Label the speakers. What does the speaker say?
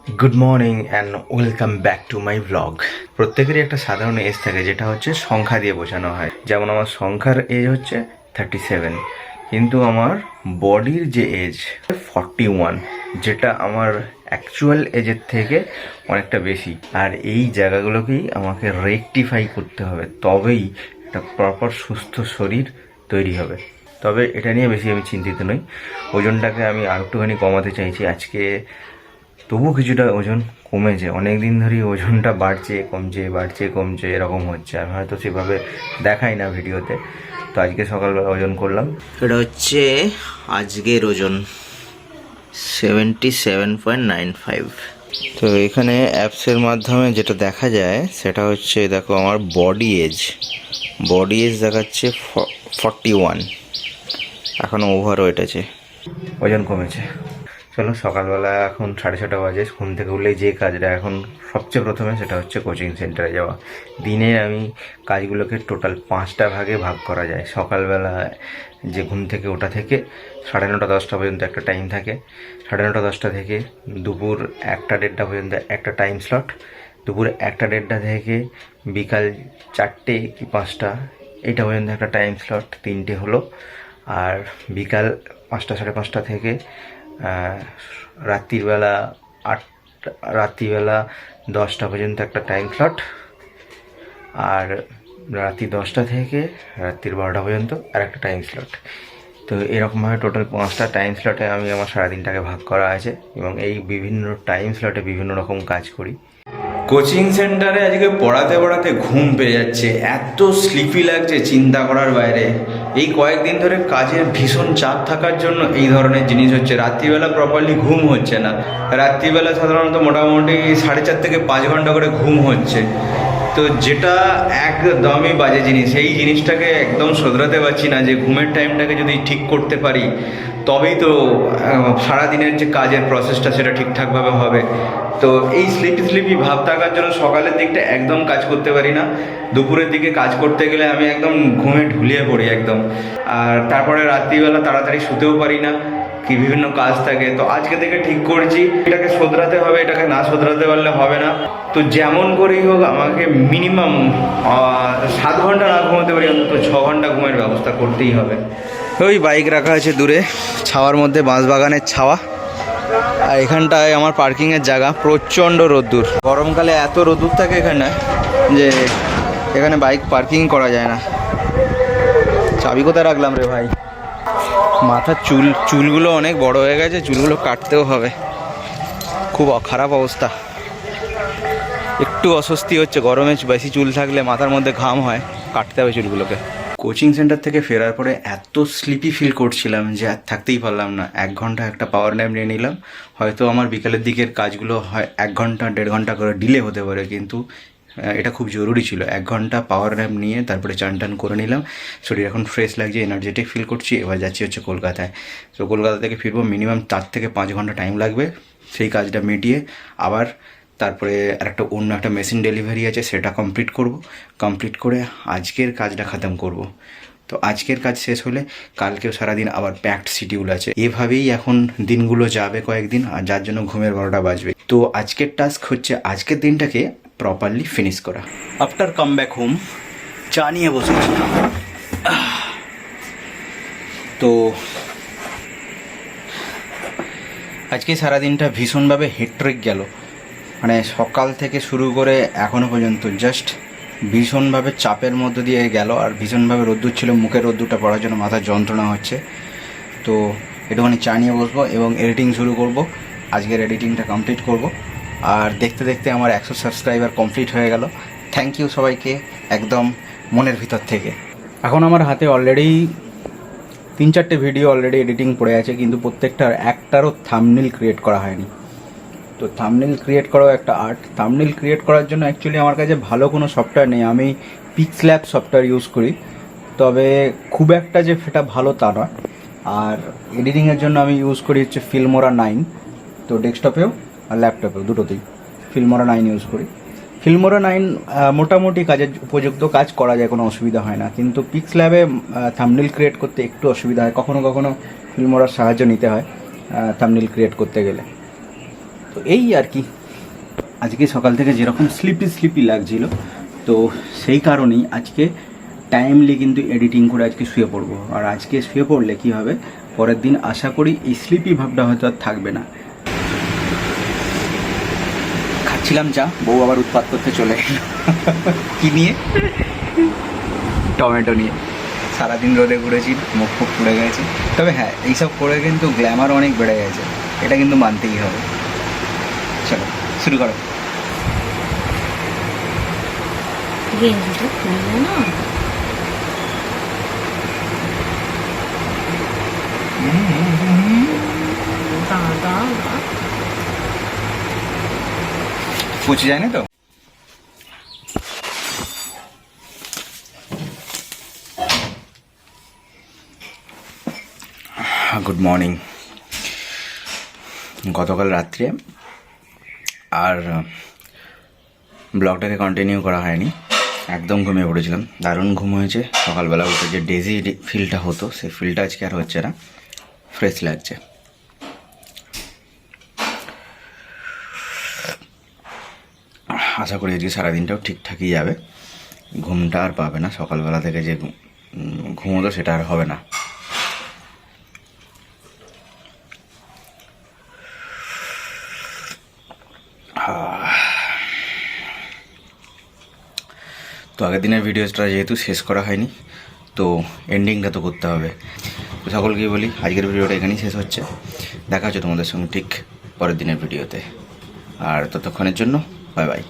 Speaker 1: Good morning and welcome back to my blog. প্রত্যেকেরই একটা সাধারণ এজ থাকে, যেটা হচ্ছে সংখ্যা দিয়ে বোঝানো হয়। যেমন আমার সংখ্যার এজ হচ্ছে 37, কিন্তু আমার বডির যে এজ 41, যেটা আমার অ্যাকচুয়াল এজের থেকে অনেকটা বেশি। আর এই জায়গাগুলোকেই আমাকে রেকটিফাই করতে হবে, তবেই একটা প্রপার সুস্থ শরীর তৈরি হবে। তবে এটা নিয়ে বেশি আমি চিন্তিত নই। ওজনটাকে আমি আর একটুখানি কমাতে চাইছি আজকে। তবু কিছুটা ওজন কমেছে, অনেক দিন ধরেই ওজনটা বাড়ছে কমছে বাড়ছে কমছে এরকম হচ্ছে। আমি হয়তো সেভাবে দেখাই না ভিডিওতে। তো আজকে সকালবেলা ওজন করলাম। এটা হচ্ছে আজকের ওজন 77.95। তো এখানে অ্যাপসের মাধ্যমে যেটা দেখা যায় সেটা হচ্ছে, দেখো আমার বডি এজ দেখাচ্ছে 41, এখনও ওভার ওয়েট আছে, ওজন কমেছে। চলো, সকালবেলা এখন 6:30 বাজে। ঘুম থেকে উঠলেই যে কাজটা এখন সবচেয়ে প্রথমে, সেটা হচ্ছে কোচিং সেন্টারে যাওয়া। দিনে আমি কাজগুলোকে টোটাল 5টা ভাগে ভাগ করা যায়। সকালবেলা যে ঘুম থেকে ওঠা থেকে 9:30-10টা পর্যন্ত একটা টাইম থাকে, 9:30-10টা থেকে দুপুর 1টা-1:30 পর্যন্ত একটা টাইম স্লট, দুপুর 1টা-1:30 থেকে বিকাল 4টে কি 5টা এইটা পর্যন্ত একটা টাইম স্লট, 3টে হলো। আর বিকাল 5টা-5:30 থেকে রাত্রিবেলা 10টা পর্যন্ত একটা টাইম স্লট, আর রাত্রি 10টা থেকে রাত্রির 12টা পর্যন্ত আর একটা টাইম স্লট। তো এরকমভাবে টোটাল 5টা টাইম স্লটে আমি আমার সারাদিনটাকে ভাগ করা আছে, এবং এই বিভিন্ন টাইম স্লটে বিভিন্ন রকম কাজ করি। কোচিং সেন্টারে আজকে পড়াতে পড়াতে ঘুম পেয়ে যাচ্ছে, এত স্লিপি লাগছে চিন্তা করার বাইরে। এই কয়েকদিন ধরে কাজের ভীষণ চাপ থাকার জন্য এই ধরনের জিনিস হচ্ছে। রাত্রিবেলা প্রপারলি ঘুম হচ্ছে না। রাত্রিবেলা সাধারণত মোটামুটি 4.5 থেকে 5 ঘন্টা করে ঘুম হচ্ছে, তো যেটা একদমই বাজে জিনিস। এই জিনিসটাকে একদম শোধরাতে পারছি না, যে ঘুমের টাইমটাকে যদি ঠিক করতে পারি তবেই তো সারাদিনের যে কাজের প্রসেসটা সেটা ঠিকঠাকভাবে হবে। তো এই স্লিপি ভাব থাকার জন্য সকালের দিকটা একদম কাজ করতে পারি না। দুপুরের দিকে কাজ করতে গেলে আমি একদম ঘুমে ঢুলিয়ে পড়ি একদম। আর তারপরে রাত্রিবেলা তাড়াতাড়ি শুতেও পারি না, কি বিভিন্ন কাজ থাকে। তো আজকে থেকে ঠিক করছি এটাকে শোধরাতে হবে, এটাকে না শোধরাতে পারলে হবে না। তো যেমন করেই হোক আমাকে মিনিমাম 7 ঘন্টা না ঘুমাতে পারি, অন্তত 6 ঘন্টা ঘুমের ব্যবস্থা করতেই হবে। ওই বাইক রাখা আছে দূরে ছাওয়ার মধ্যে, বাঁশবাগানের ছাওয়া। আর এখানটায় আমার পার্কিংয়ের জায়গা। প্রচণ্ড রোদ্দুর, গরমকালে এত রোদ্দুর থাকে এখানে যে এখানে বাইক পার্কিং করা যায় না। চাবি কোথায় রাখলাম রে ভাই? মাথার চুলগুলো অনেক বড় হয়ে গেছে, চুলগুলো কাটতেও হবে। খুব খারাপ অবস্থা, একটু অস্বস্তি হচ্ছে। গরমে বেশি চুল থাকলে মাথার মধ্যে ঘাম হয়, কাটতে হবে চুলগুলোকে। কোচিং সেন্টার থেকে ফেরার পরে এত স্লিপি ফিল করছিলাম যে আর থাকতেই পারলাম না। 1 ঘন্টা একটা পাওয়ার ন্যাপ নিয়ে নিলাম। হয়তো আমার বিকালের দিকের কাজগুলো হয় 1 ঘন্টা 1.5 ঘন্টা করে ডিলে হতে পারে, কিন্তু এটা খুব জরুরি ছিল। 1 ঘন্টা পাওয়ার ন্যাপ নিয়ে তারপরে চান টান করে নিলাম। শরীর এখন ফ্রেশ লাগছে, এনার্জেটিক ফিল করছি। এবার যাচ্ছি হচ্ছে কলকাতায়। তো কলকাতা থেকে ফিরবো, মিনিমাম 4 থেকে 5 ঘন্টা টাইম লাগবে। সেই কাজটা মিটিয়ে আবার তারপরে অন্য একটা মেশিন ডেলিভারি আছে, সেটা কমপ্লিট করে আজকের কাজটা খতম করব। তো আজকের কাজ শেষ হলে কালকেও সারাদিন আবার প্যাকড শিডিউল আছে। এভাবেই এখন দিনগুলো যাবে কয়েকদিন, আর যার জন্য ঘুমের 12টা বাজবে। তো আজকের টাস্ক হচ্ছে আজকের দিনটাকে প্রপারলি ফিনিশ করা। আফটার কাম ব্যাক হোম চা নিয়ে বসেছি। তো আজকে সারাদিনটা ভীষণভাবে হেক্টরিক গেল। মানে সকাল থেকে শুরু করে এখনও পর্যন্ত জাস্ট ভীষণভাবে চাপের মধ্য দিয়ে গেল। আর ভীষণভাবে রোদ্দুর ছিল, মুখের রোদ্দুরটা পড়ার জন্য মাথার যন্ত্রণা হচ্ছে। তো একটুখানি চা নিয়ে বসবো এবং এডিটিং শুরু করব। আজকের এডিটিংটা কমপ্লিট করব। আর দেখতে দেখতে আমার 100 সাবস্ক্রাইবার কমপ্লিট হয়ে গেল। থ্যাংক ইউ সবাইকে, একদম মনের ভিতর থেকে। এখন আমার হাতে অলরেডি 3-4টে ভিডিও অলরেডি এডিটিং পড়ে আছে, কিন্তু একটারও থাম্বনেল ক্রিয়েট করা হয়নি। তো থাম্বনেল ক্রিয়েট করাও একটা আর্ট। থাম্বনেল ক্রিয়েট করার জন্য অ্যাকচুয়ালি আমার কাছে ভালো কোনো সফটওয়্যার নেই। আমি পিক্সল্যাব সফটওয়্যার ইউজ করি, তবে খুব একটা যে সেটা ভালো তা নয়। আর এডিটিংয়ের জন্য আমি ইউজ করি হচ্ছে ফিল্মোরা 9। তো ডেস্কটপেও আর ল্যাপটপেও দুটোতেই ফিল্মোরা 9 ইউজ করি। ফিল্মোরা 9 মোটামুটি কাজের উপযুক্ত, কাজ করা যায়, কোনো অসুবিধা হয় না। কিন্তু পিক্সল্যাবে থাম্বনেল ক্রিয়েট করতে একটু অসুবিধা হয়, কখনো কখনো ফিল্মোরার সাহায্য নিতে হয় থাম্বনেল ক্রিয়েট করতে গেলে।
Speaker 2: তো এই আর কি, আজকে সকাল থেকে যেরকম স্লিপি লাগছিল, তো সেই কারণেই আজকে টাইমলি কিন্তু এডিটিং করে আজকে শুয়ে পড়বো। আর আজকে শুয়ে পড়লে কি হবে, পরের দিন আশা করি এই স্লিপি ভাবটা হয়তো আর থাকবে না। খাচ্ছিলাম চা, বউ আবার উৎপাত করতে চলে গেল। কি নিয়ে? টমেটো নিয়ে। সারাদিন রোদে ঘুরেছি, মুখ ফুক পুড়ে গেছে। তবে হ্যাঁ, এইসব করে কিন্তু গ্ল্যামার অনেক বেড়ে গেছে, এটা কিন্তু মানতেই হবে। চলো শুরু করো।
Speaker 3: গেঞ্জিটা খুলবো না। দাদা
Speaker 2: পচে যায় না তো? Good morning. গতকাল রাত্রে আর ব্লগটাকে কন্টিনিউ করা হয়নি, একদম ঘুমিয়ে পড়েছিলাম। দারুণ ঘুম হয়েছে। সকালবেলা উঠে যে ডেজি ফিলটা হতো, সেই ফিলটা আজকে আর হচ্ছে না, ফ্রেশ লাগছে। আশা করি আজকে সারাদিনটাও ঠিকঠাকই যাবে, ঘুমটা আর পাবে না। সকালবেলা থেকে যে ঘুমোতো সেটা আর হবে না। তো আগের দিনের ভিডিওটা যেহেতু শেষ করা হয়নি, তো এন্ডিংটা তো করতে হবে। তো সকলকেই বলি, আজকের ভিডিওটা এখানেই শেষ হচ্ছে। দেখা হচ্ছে তোমাদের সঙ্গে ঠিক পরের দিনের ভিডিওতে। আর ততক্ষণের জন্য বাই বাই।